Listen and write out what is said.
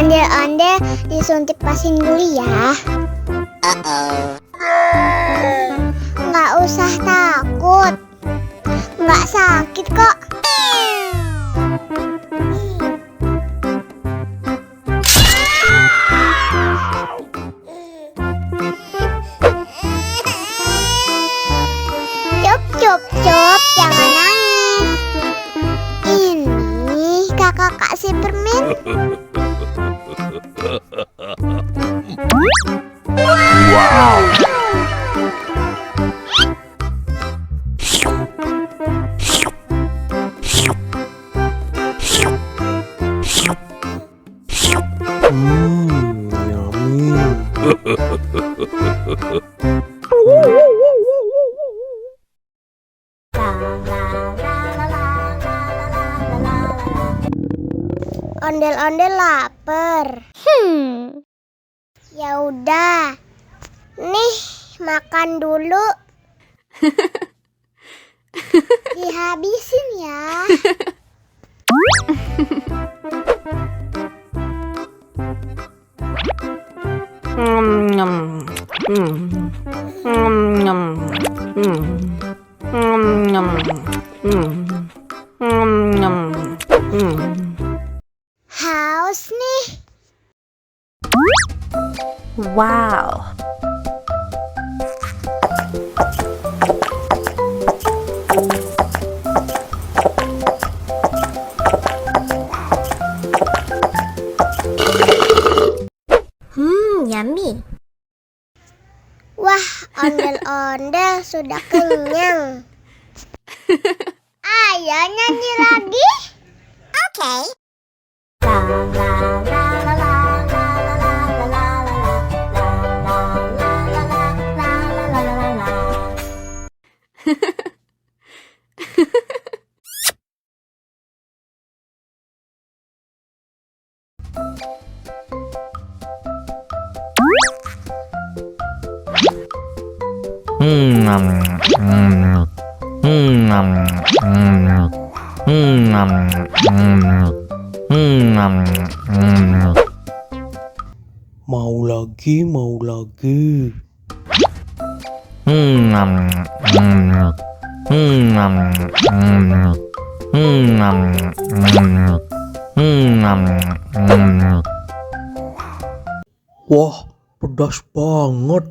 Ondel-ondel disuntik vaksin dulu ya. Nggak usah takut, nggak sakit kok. Cup, jangan nangis. Ini kakak kasih permen. Wow. Ondel-ondel lapar. Ya udah. Nih, makan dulu. Dihabisin ya. Haus nih. Wow. Yummy. Wah, ondel-ondel sudah kenyang. Ayo nyanyi lagi. Oke. Mau lagi, mau lagi. Wah, pedas banget.